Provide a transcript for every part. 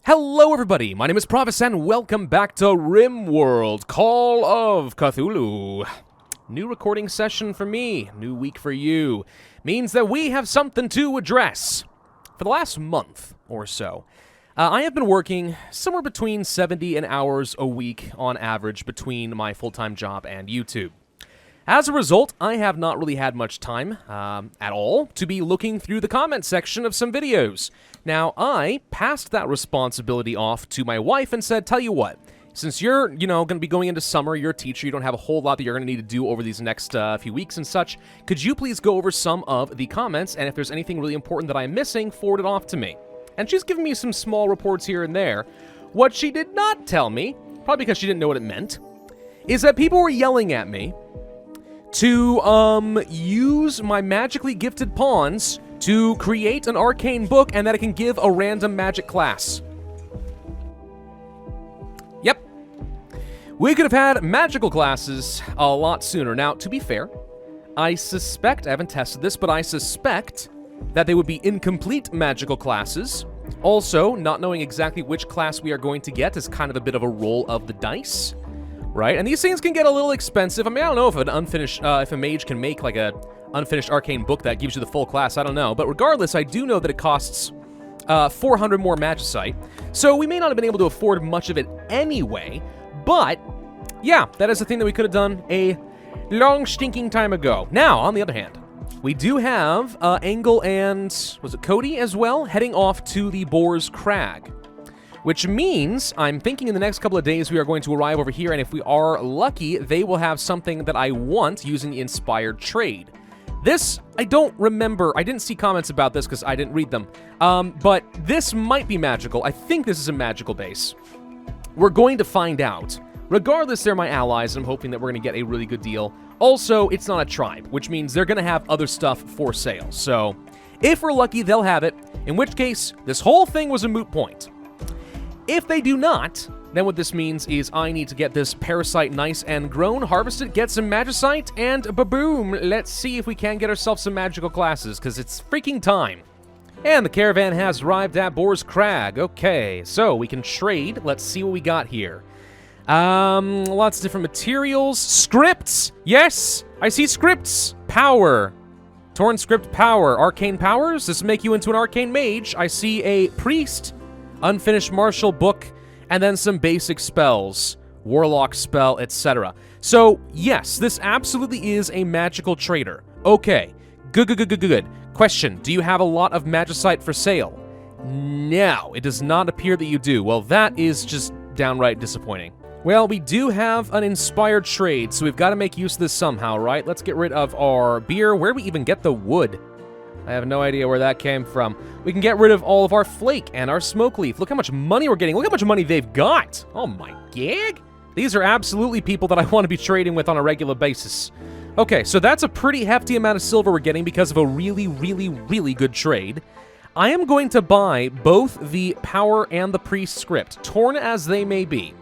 Hello everybody, my name is Pravus and welcome back to Rimworld, Call of Cthulhu. New recording session for me, new week for you. Means that we have something to address. For the last month or so, I have been working somewhere between 70 hours a week on average between my full-time job and YouTube. As a result, I have not really had much time at all to be looking through the comment section of some videos. Now, I passed that responsibility off to my wife and said, tell you what, since you're, going to be going into summer, you're a teacher, you don't have a whole lot that you're going to need to do over these next few weeks and such, could you please go over some of the comments, and if there's anything really important that I'm missing, forward it off to me. And she's given me some small reports here and there. What she did not tell me, probably because she didn't know what it meant, is that people were yelling at me to use my magically gifted pawns to create an arcane book and that it can give a random magic class. Yep. We could have had magical classes a lot sooner. Now, to be fair, I suspect, I haven't tested this, but I suspect that they would be incomplete magical classes. Also, not knowing exactly which class we are going to get is kind of a bit of a roll of the dice. Right, and these things can get a little expensive. I mean, I don't know if an unfinished, if a mage can make like a unfinished arcane book that gives you the full class. I don't know, but regardless, I do know that it costs 400 more magicite. So we may not have been able to afford much of it anyway. But yeah, that is a thing that we could have done a long stinking time ago. Now, on the other hand, we do have Angle and was it Cody as well heading off to the Boar's Crag. Which means, I'm thinking in the next couple of days we are going to arrive over here, and if we are lucky, they will have something that I want using the inspired trade. This, I don't remember, I didn't see comments about this because I didn't read them, but this might be magical. I think this is a magical base. We're going to find out. Regardless, they're my allies, and I'm hoping that we're going to get a really good deal. Also, it's not a tribe, which means they're going to have other stuff for sale. So, if we're lucky, they'll have it, in which case, this whole thing was a moot point. If they do not, then what this means is I need to get this parasite nice and grown, harvest it, get some magicite, and ba-boom, let's see if we can get ourselves some magical classes, because it's freaking time. And the caravan has arrived at Boar's Crag. Okay, so we can trade. Let's see what we got here. Lots of different materials. Scripts! Yes! I see scripts! Power. Torn script power. Arcane powers? This will make you into an arcane mage. I see a priest. Unfinished martial book, and then some basic spells, warlock spell, etc. So, yes, this absolutely is a magical trader. Okay, good. Question, do you have a lot of magicite for sale? No, it does not appear that you do. Well, that is just downright disappointing. Well, we do have an inspired trade, so we've got to make use of this somehow, right? Let's get rid of our beer. Where do we even get the wood? I have no idea where that came from. We can get rid of all of our flake and our smoke leaf. Look how much money we're getting. Look how much money they've got. Oh my gig. These are absolutely people that I want to be trading with on a regular basis. Okay, so that's a pretty hefty amount of silver we're getting because of a really good trade. I am going to buy both the power and the priest script, torn as they may be.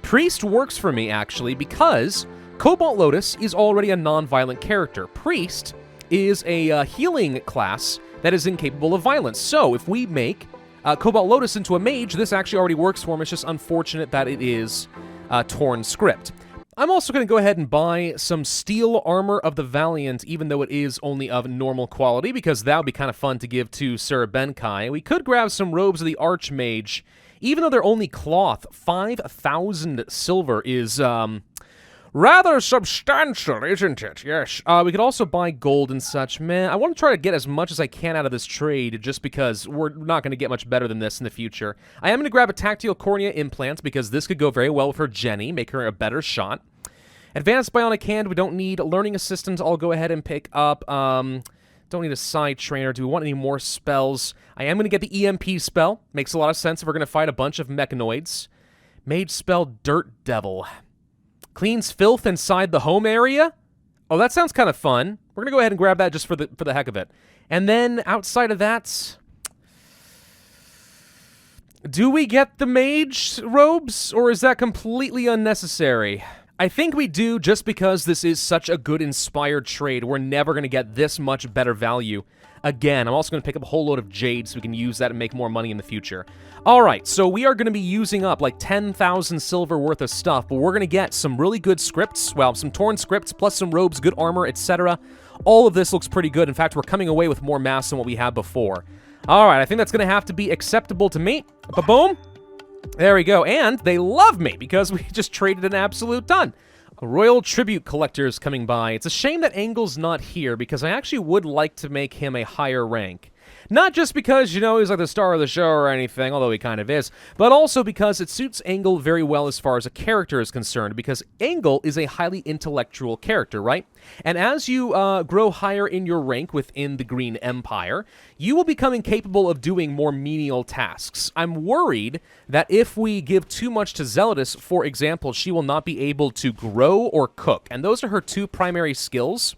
Priest works for me, actually, because Cobalt Lotus is already a non-violent character. Priest is a healing class that is incapable of violence. So if we make Cobalt Lotus into a mage, this actually already works for him. It's just unfortunate that it is torn script. I'm also going to go ahead and buy some steel armor of the Valiant, even though it is only of normal quality, because that would be kind of fun to give to Sir Benkai. We could grab some robes of the Archmage, even though they're only cloth. 5,000 silver is rather substantial, isn't it? Yes. We could also buy gold and such. Man, I want to try to get as much as I can out of this trade, just because we're not going to get much better than this in the future. I am going to grab a tactile cornea implant, because this could go very well with her Jenny, make her a better shot. Advanced bionic hand, we don't need. Learning assistant, I'll go ahead and pick up. Don't need a side trainer. Do we want any more spells? I am going to get the EMP spell. Makes a lot of sense if we're going to fight a bunch of mechanoids. Mage spell, Dirt Devil. Cleans filth inside the home area? Oh, that sounds kind of fun. We're going to go ahead and grab that just for the heck of it. And then, outside of that, do we get the mage robes, or is that completely unnecessary? I think we do, just because this is such a good inspired trade. We're never going to get this much better value again. I'm also going to pick up a whole load of jade so we can use that and make more money in the future. All right, so we are going to be using up like 10,000 silver worth of stuff, but we're going to get some really good scripts, well, some torn scripts, plus some robes, good armor, etc. All of this looks pretty good. In fact, we're coming away with more mass than what we had before. All right, I think that's going to have to be acceptable to me. Ba-boom. There we go, and they love me because we just traded an absolute ton. A royal tribute collector is coming by. It's a shame that Engel's not here because I actually would like to make him a higher rank. Not just because, you know, he's like the star of the show or anything, although he kind of is, but also because it suits Engel very well as far as a character is concerned, because Engel is a highly intellectual character, right? And as you grow higher in your rank within the Green Empire, you will become capable of doing more menial tasks. I'm worried that if we give too much to Zealotess, for example, she will not be able to grow or cook, and those are her two primary skills.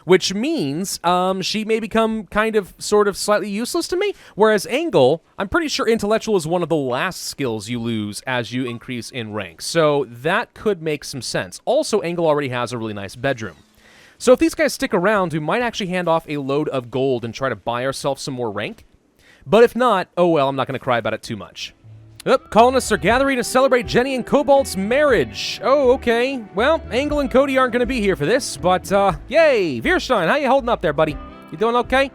Which means she may become kind of, sort of, slightly useless to me. Whereas Engel, I'm pretty sure intellectual is one of the last skills you lose as you increase in rank. So that could make some sense. Also, Engel already has a really nice bedroom. So if these guys stick around, we might actually hand off a load of gold and try to buy ourselves some more rank. But if not, oh well, I'm not going to cry about it too much. Colonists are gathering to celebrate Jenny and Cobalt's marriage. Oh, okay. Well, Engel and Cody aren't going to be here for this, but, yay! Veerstein, how you holding up there, buddy? You doing okay?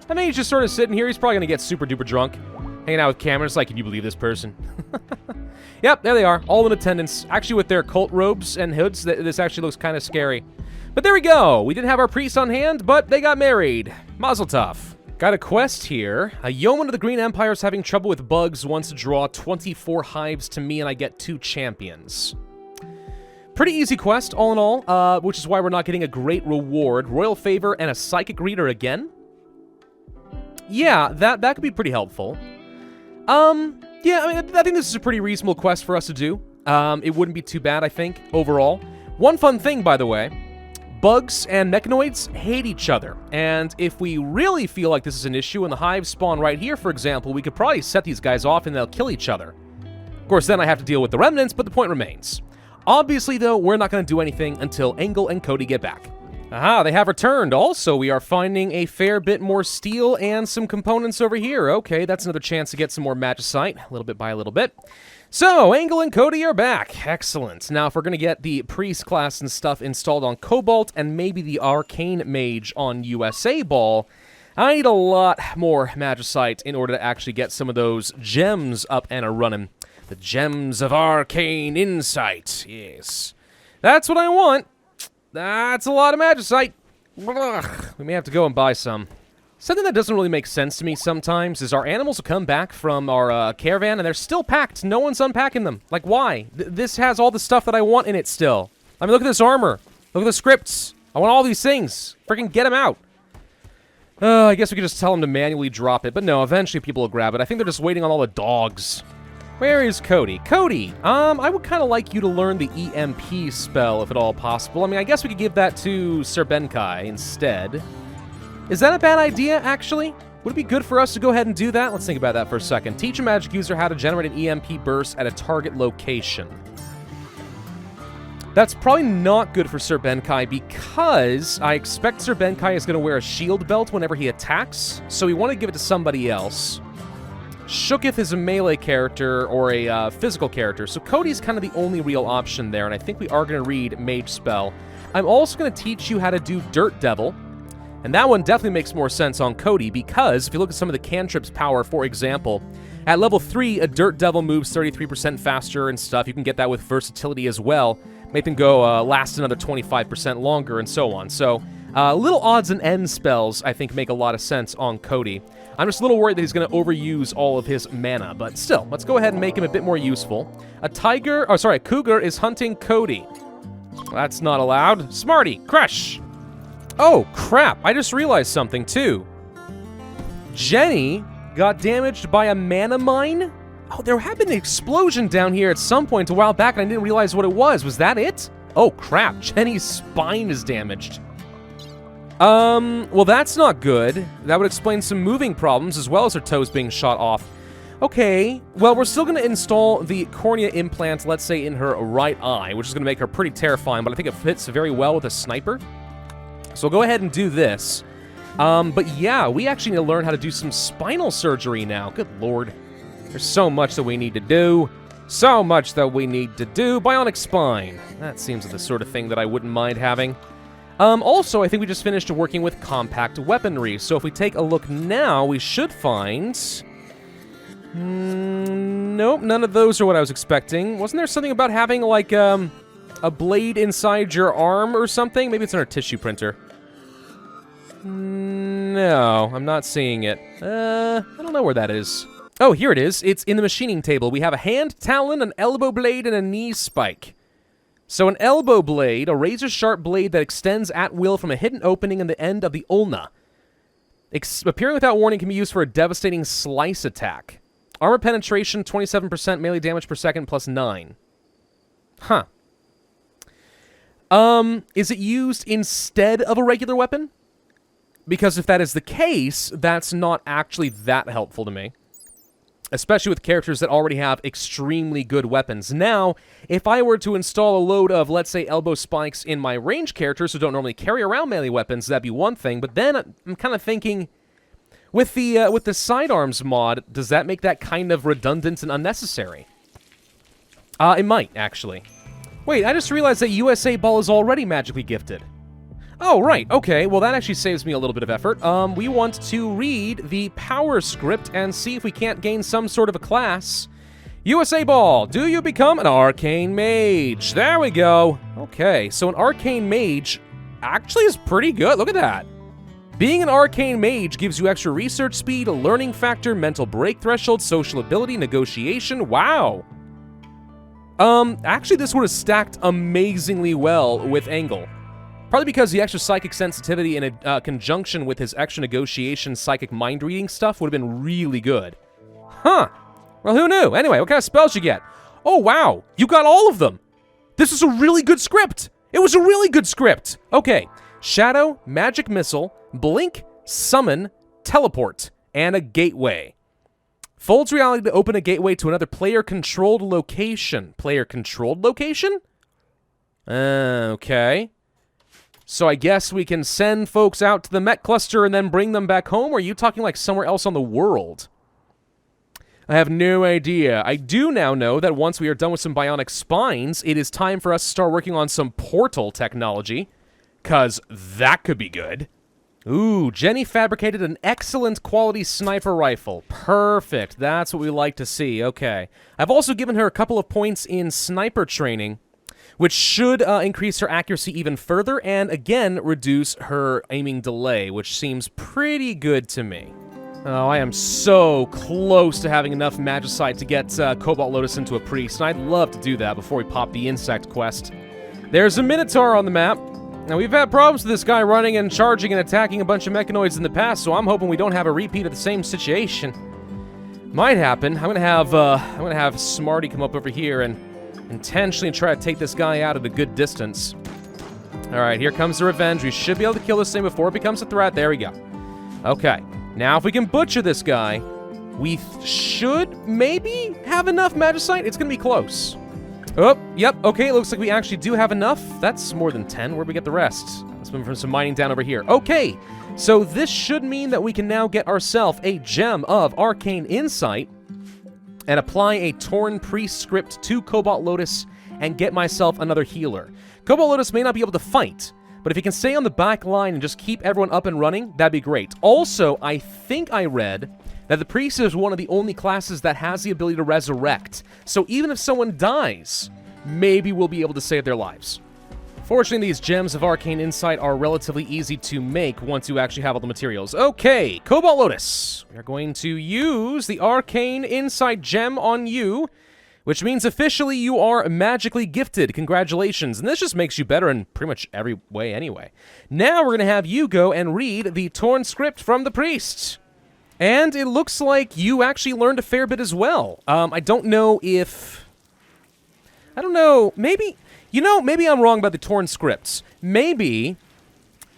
I mean, he's just sort of sitting here. He's probably going to get super duper drunk. Hanging out with Cameron. It's like, can you believe this person? Yep, there they are. All in attendance. Actually, with their cult robes and hoods, this actually looks kind of scary. But there we go. We didn't have our priest on hand, but they got married. Mazel tov. Got a quest here. A yeoman of the Green Empire is having trouble with bugs, wants to draw 24 hives to me, and I get 2 champions. Pretty easy quest, all in all, which is why we're not getting a great reward. Royal favor and a psychic reader again. Yeah, that could be pretty helpful. Yeah, I mean, I think this is a pretty reasonable quest for us to do. It wouldn't be too bad, I think, overall. One fun thing, by the way. Bugs and mechanoids hate each other, and if we really feel like this is an issue and the hives spawn right here, for example, we could probably set these guys off and they'll kill each other. Of course, then I have to deal with the remnants, but the point remains. Obviously, though, we're not going to do anything until Engel and Cody get back. Aha, they have returned. Also, we are finding a fair bit more steel and some components over here. Okay, that's another chance to get some more magicite, a little bit by a little bit. So, Engel and Cody are back. Excellent. Now, if we're going to get the priest class and stuff installed on Cobalt and maybe the arcane mage on USA Ball, I need a lot more magicite in order to actually get some of those gems up and a-running. The gems of arcane insight. Yes. That's what I want. That's a lot of magicite. Ugh. We may have to go and buy some. Something that doesn't really make sense to me sometimes is our animals will come back from our caravan and they're still packed. No one's unpacking them. Like, why? This has all the stuff that I want in it still. I mean, look at this armor. Look at the scripts. I want all these things. Freaking get them out. I guess we could just tell them to manually drop it. But no, eventually people will grab it. I think they're just waiting on all the dogs. Where is Cody? Cody, I would kind of like you to learn the EMP spell, if at all possible. I mean, I guess we could give that to Serbenkai instead. Is that a bad idea, actually? Would it be good for us to go ahead and do that? Let's think about that for a second. Teach a magic user how to generate an EMP burst at a target location. That's probably not good for Serbenkai because I expect Serbenkai is going to wear a shield belt whenever he attacks, so we want to give it to somebody else. Shooketh is a melee character or a physical character, so Cody's kind of the only real option there, and I think we are going to read Mage Spell. I'm also going to teach you how to do Dirt Devil, and that one definitely makes more sense on Cody because if you look at some of the cantrips power, for example, at level 3, a Dirt Devil moves 33% faster and stuff. You can get that with versatility as well. Make them go last another 25% longer and so on. So, little odds and ends spells, I think, make a lot of sense on Cody. I'm just a little worried that he's going to overuse all of his mana, but still, let's go ahead and make him a bit more useful. A cougar is hunting Cody. That's not allowed. Smarty, crush! Oh, crap, I just realized something, too. Jenny got damaged by a mana mine? Oh, there had been an explosion down here at some point a while back, and I didn't realize what it was. Was that it? Oh, crap, Jenny's spine is damaged. Well, that's not good. That would explain some moving problems, as well as her toes being shot off. Okay, well, we're still going to install the cornea implant, let's say, in her right eye, which is going to make her pretty terrifying, but I think it fits very well with a sniper. So we'll go ahead and do this. But yeah, we actually need to learn how to do some spinal surgery now. Good lord. There's so much that we need to do. So much that we need to do. Bionic spine. That seems like the sort of thing that I wouldn't mind having. Also, I think we just finished working with compact weaponry. So if we take a look now, we should find... nope, none of those are what I was expecting. Wasn't there something about having, like, a blade inside your arm or something? Maybe it's in our tissue printer. No, I'm not seeing it. I don't know where that is. Oh, here it is. It's in the machining table. We have a hand, talon, an elbow blade, and a knee spike. So an elbow blade, a razor-sharp blade that extends at will from a hidden opening in the end of the ulna. Appearing without warning can be used for a devastating slice attack. Armor penetration, 27% melee damage per second, plus 9. Huh. Is it used instead of a regular weapon? Because if that is the case, that's not actually that helpful to me. Especially with characters that already have extremely good weapons. Now, if I were to install a load of, let's say, elbow spikes in my range characters who don't normally carry around melee weapons, that'd be one thing. But then I'm kind of thinking, with the sidearms mod, does that make that kind of redundant and unnecessary? It might, actually. Wait, I just realized that USA Ball is already magically gifted. Oh, right, okay, well that actually saves me a little bit of effort. We want to read the power script and see if we can't gain some sort of a class. USA Ball, do you become an arcane mage? There we go. Okay, so an arcane mage actually is pretty good, look at that. Being an arcane mage gives you extra research speed, a learning factor, mental break threshold, social ability, negotiation, wow. Actually this would have stacked amazingly well with Angle. Probably because the extra psychic sensitivity in a conjunction with his extra negotiation psychic mind reading stuff would have been really good. Huh. Well, who knew? Anyway, what kind of spells you get? Oh, wow. You got all of them. This is a really good script. It was a really good script. Okay. Shadow, magic missile, blink, summon, teleport, and a gateway. Folds reality to open a gateway to another player-controlled location. Player-controlled location? Okay. So I guess we can send folks out to the Met Cluster and then bring them back home? Or are you talking like somewhere else on the world? I have no idea. I do now know that once we are done with some bionic spines, it is time for us to start working on some portal technology. Because that could be good. Ooh, Jenny fabricated an excellent quality sniper rifle. Perfect. That's what we like to see. Okay. I've also given her a couple of points in sniper training, which should increase her accuracy even further, and again, reduce her aiming delay, which seems pretty good to me. Oh, I am so close to having enough magicite to get Cobalt Lotus into a priest, and I'd love to do that before we pop the insect quest. There's a Minotaur on the map. Now, we've had problems with this guy running and charging and attacking a bunch of mechanoids in the past, so I'm hoping we don't have a repeat of the same situation. Might happen. I'm gonna have Smarty come up over here and intentionally try to take this guy out at a good distance. Alright, here comes the revenge. We should be able to kill this thing before it becomes a threat. There we go. Okay, now if we can butcher this guy, we should maybe have enough magicite. It's gonna be close. Oh, yep, okay, it looks like we actually do have enough. That's more than 10. Where'd we get the rest? Let's move from some mining down over here. Okay, so this should mean that we can now get ourselves a gem of arcane insight and apply a Torn Priest script to Cobalt Lotus and get myself another healer. Cobalt Lotus may not be able to fight, but if he can stay on the back line and just keep everyone up and running, that'd be great. Also, I think I read that the Priest is one of the only classes that has the ability to resurrect. So even if someone dies, maybe we'll be able to save their lives. Fortunately, these gems of arcane insight are relatively easy to make once you actually have all the materials. Okay, Cobalt Lotus. We are going to use the arcane insight gem on you, which means officially you are magically gifted. Congratulations. And this just makes you better in pretty much every way anyway. Now we're going to have you go and read the Torn script from the Priest. And it looks like you actually learned a fair bit as well. I don't know if... I don't know, maybe... You know, maybe I'm wrong about the Torn scripts. Maybe,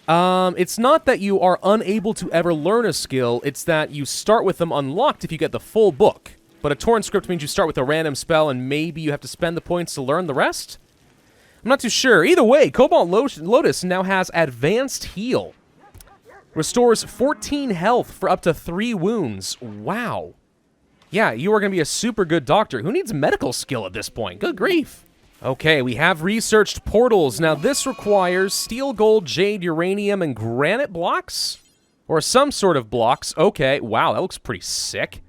it's not that you are unable to ever learn a skill, it's that you start with them unlocked if you get the full book. But a torn script means you start with a random spell, and maybe you have to spend the points to learn the rest? I'm not too sure. Either way, Cobalt Lotus now has Advanced Heal. Restores 14 health for up to 3 wounds. Wow. Yeah, you are going to be a super good doctor. Who needs medical skill at this point? Good grief. Okay, we have researched portals. Now, this requires steel, gold, jade, uranium, and granite blocks? Or some sort of blocks. Okay, wow, that looks pretty sick.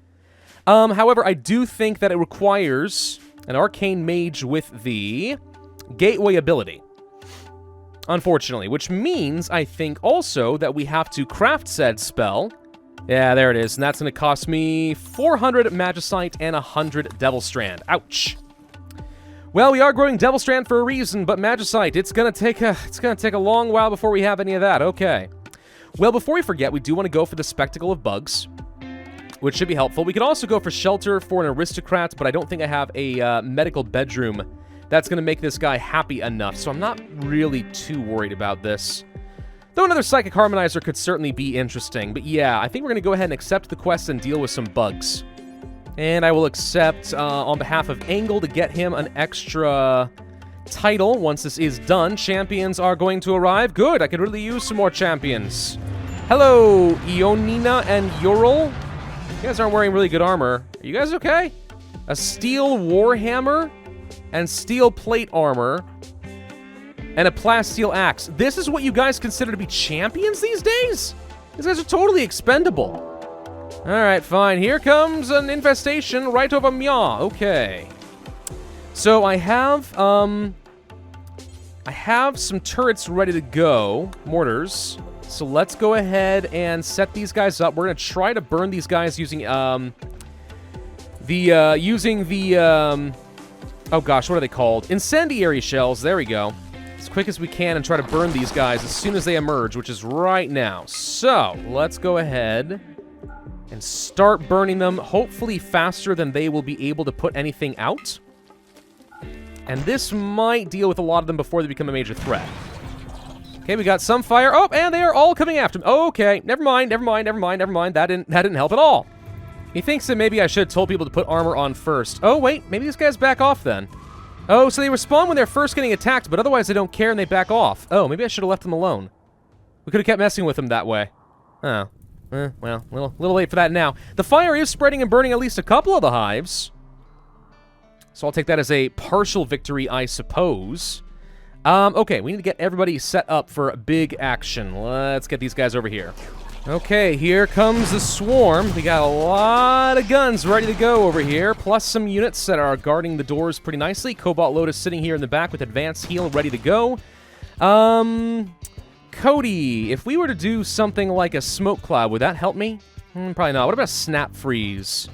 However, I do think that it requires an arcane mage with the gateway ability. Unfortunately, which means, I think, also that we have to craft said spell. Yeah, there it is, and that's going to cost me 400 Magicite and 100 Devil Strand. Ouch. Well, we are growing Devil Strand for a reason, but Magicite, it's going to take a long while before we have any of that. Okay. Well, before we forget, we do want to go for the Spectacle of Bugs, which should be helpful. We could also go for Shelter for an Aristocrat, but I don't think I have a medical bedroom that's going to make this guy happy enough, so I'm not really too worried about this. Though another Psychic Harmonizer could certainly be interesting. But yeah, I think we're going to go ahead and accept the quest and deal with some bugs. And I will accept, on behalf of Angle, to get him an extra title. Once this is done, champions are going to arrive. Good, I could really use some more champions. Hello, Ionina and Ural. You guys aren't wearing really good armor. Are you guys okay? A steel warhammer and steel plate armor and a plasteel axe. This is what you guys consider to be champions these days? These guys are totally expendable. Alright, fine. Here comes an infestation right over Mya. Okay. So I have some turrets ready to go. Mortars. So let's go ahead and set these guys up. We're going to try to burn these guys using, oh gosh, what are they called? Incendiary shells. There we go. As quick as we can and try to burn these guys as soon as they emerge, which is right now. So, let's go ahead and start burning them, hopefully faster than they will be able to put anything out. And this might deal with a lot of them before they become a major threat. Okay, we got some fire. Oh, and they are all coming after me. Okay, never mind. That didn't help at all. He thinks that maybe I should have told people to put armor on first. Oh, wait, maybe these guys back off then. Oh, so they respond when they're first getting attacked, but otherwise they don't care and they back off. Oh, maybe I should have left them alone. We could have kept messing with them that way. Oh. Well, a little late for that now. The fire is spreading and burning at least a couple of the hives. So I'll take that as a partial victory, I suppose. Okay, we need to get everybody set up for big action. Let's get these guys over here. Okay, here comes the swarm. We got a lot of guns ready to go over here, plus some units that are guarding the doors pretty nicely. Cobalt Lotus sitting here in the back with Advanced Heal ready to go. Cody, if we were to do something like a smoke cloud, would that help me? Probably not. What about a snap freeze?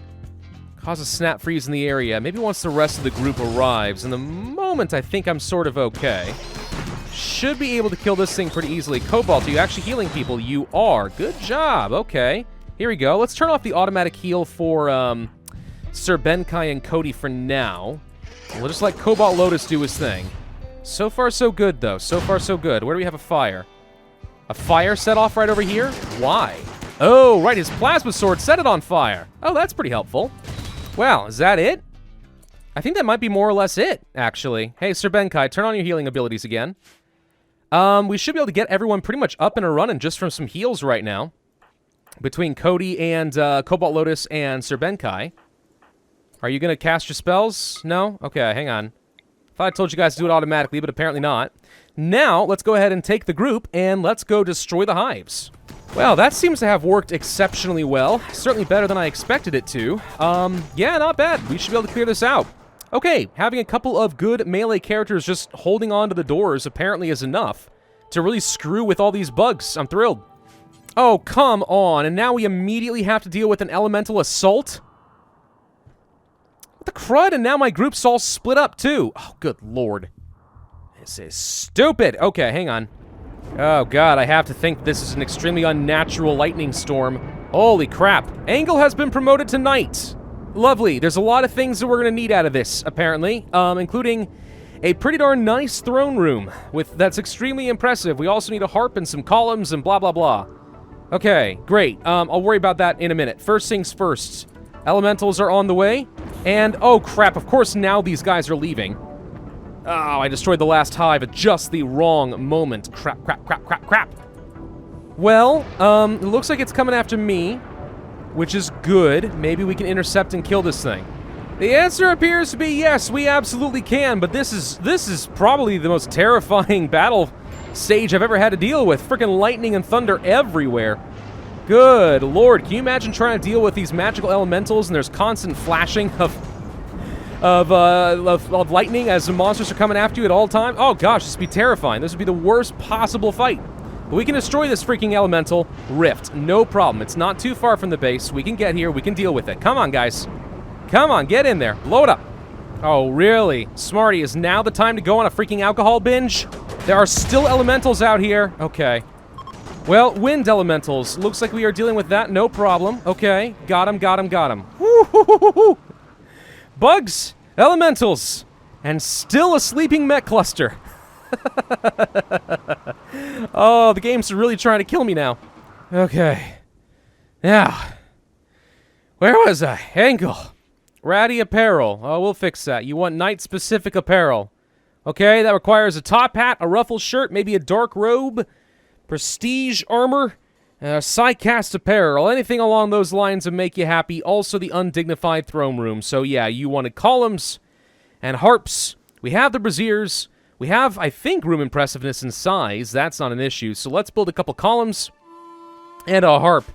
Cause a snap freeze in the area. Maybe once the rest of the group arrives. In the moment, I think I'm sort of okay. Should be able to kill this thing pretty easily. Cobalt, are you actually healing people? You are. Good job. Okay. Here we go. Let's turn off the automatic heal for Sir Benkai and Cody for now. We'll just let Cobalt Lotus do his thing. So far, so good, though. So far, so good. Where do we have a fire? A fire set off right over here? Why? Oh, right. His plasma sword set it on fire. Oh, that's pretty helpful. Wow, is that it? I think that might be more or less it, actually. Hey, Sir Benkai, turn on your healing abilities again. We should be able to get everyone pretty much up and running just from some heals right now. Between Cody and Cobalt Lotus and Sir Benkai. Are you going to cast your spells? No? Okay, hang on. Thought I told you guys to do it automatically, but apparently not. Now, let's go ahead and take the group, and let's go destroy the hives. Well, that seems to have worked exceptionally well. Certainly better than I expected it to. Yeah, not bad. We should be able to clear this out. Okay, having a couple of good melee characters just holding on to the doors apparently is enough to really screw with all these bugs. I'm thrilled. Oh, come on. And now we immediately have to deal with an elemental assault? What the crud? And now my group's all split up, too. Oh, good lord. This is stupid. Okay, hang on. Oh, God, I have to think this is an extremely unnatural lightning storm. Holy crap. Angle has been promoted to knight. Lovely. There's a lot of things that we're going to need out of this, apparently, including a pretty darn nice throne room that's extremely impressive. We also need a harp and some columns and blah, blah, blah. Okay, great. I'll worry about that in a minute. First things first. Elementals are on the way. And, oh crap, of course now these guys are leaving. Oh, I destroyed the last hive at just the wrong moment. Crap, crap, crap, crap, crap. Well, it looks like it's coming after me, which is good. Maybe we can intercept and kill this thing. The answer appears to be yes, we absolutely can, but this is probably the most terrifying battle stage I've ever had to deal with. Freaking lightning and thunder everywhere. Good lord, can you imagine trying to deal with these magical elementals and there's constant flashing of lightning as the monsters are coming after you at all times? Oh gosh, this would be terrifying. This would be the worst possible fight. But we can destroy this freaking elemental rift, no problem. It's not too far from the base. We can get here, we can deal with it. Come on, guys. Come on, get in there. Blow it up. Oh, really? Smarty, is now the time to go on a freaking alcohol binge? There are still elementals out here. Okay. Well, wind elementals. Looks like we are dealing with that. No problem. Okay. Got him, got him, got him. Woo-hoo-hoo-hoo-hoo. Bugs, elementals, and still a sleeping mech cluster. Oh, the game's really trying to kill me now. Okay. Now, where was I? Ankle. Ratty apparel. Oh, we'll fix that. You want night-specific apparel. Okay, that requires a top hat, a ruffled shirt, maybe a dark robe, prestige armor, psycast apparel. Anything along those lines would make you happy. Also, the undignified throne room. So, yeah, you wanted columns and harps. We have the braziers. We have, I think, room impressiveness and size. That's not an issue. So let's build a couple columns and a harp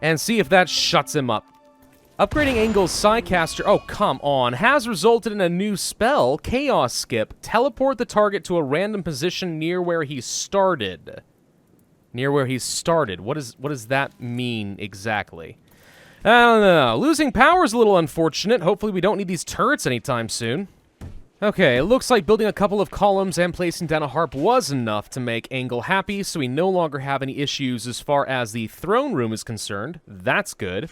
and see if that shuts him up. Upgrading Angel's Psycaster, oh come on, has resulted in a new spell, Chaos Skip. Teleport the target to a random position near where he started. Near where he started. What does that mean exactly? I don't know. Losing power is a little unfortunate. Hopefully we don't need these turrets anytime soon. Okay, it looks like building a couple of columns and placing down a harp was enough to make Angle happy, so we no longer have any issues as far as the throne room is concerned. That's good.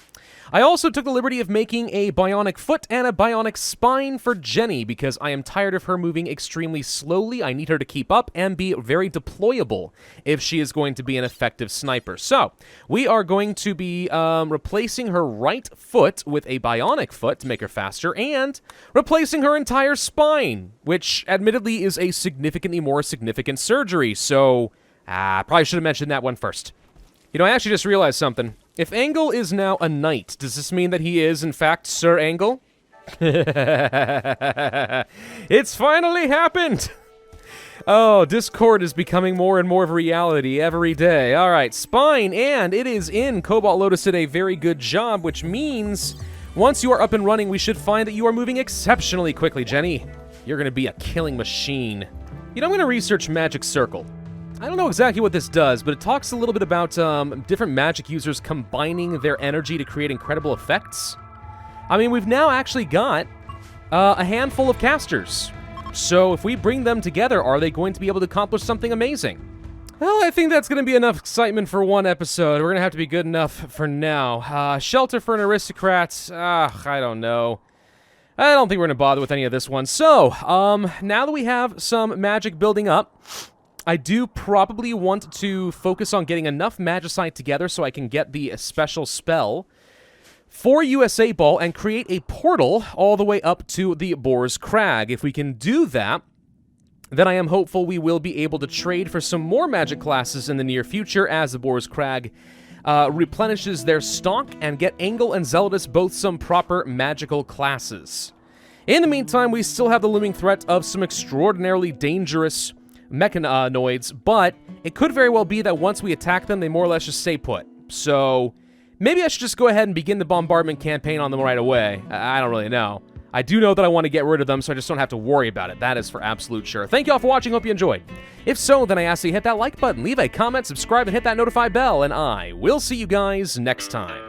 I also took the liberty of making a bionic foot and a bionic spine for Jenny, because I am tired of her moving extremely slowly. I need her to keep up and be very deployable if she is going to be an effective sniper. So, we are going to be replacing her right foot with a bionic foot to make her faster, and replacing her entire spine, which admittedly is a significantly more significant surgery, so probably should have mentioned that one first. You know, I actually just realized something. If Angle is now a knight, does this mean that he is, in fact, Sir Angle? It's finally happened! Oh, Discord is becoming more and more of a reality every day. Alright, spine, and it is in. Cobalt Lotus did a very good job, which means once you are up and running, we should find that you are moving exceptionally quickly, Jenny. You're going to be a killing machine. You know, I'm going to research Magic Circle. I don't know exactly what this does, but it talks a little bit about different magic users combining their energy to create incredible effects. I mean, we've now actually got a handful of casters. So if we bring them together, are they going to be able to accomplish something amazing? Well, I think that's going to be enough excitement for one episode. We're going to have to be good enough for now. Shelter for an aristocrat? I don't know. I don't think we're going to bother with any of this one. So, now that we have some magic building up, I do probably want to focus on getting enough magicite together so I can get the special spell for USA Ball and create a portal all the way up to the Boar's Crag. If we can do that, then I am hopeful we will be able to trade for some more magic classes in the near future as the Boar's Crag replenishes their stock and get Angle and Zealotous both some proper magical classes. In the meantime, we still have the looming threat of some extraordinarily dangerous mechanoids, but it could very well be that once we attack them, they more or less just stay put. So maybe I should just go ahead and begin the bombardment campaign on them right away. I don't really know. I do know that I want to get rid of them, so I just don't have to worry about it. That is for absolute sure. Thank you all for watching. Hope you enjoyed. If so, then I ask that you hit that like button, leave a comment, subscribe, and hit that notify bell, and I will see you guys next time.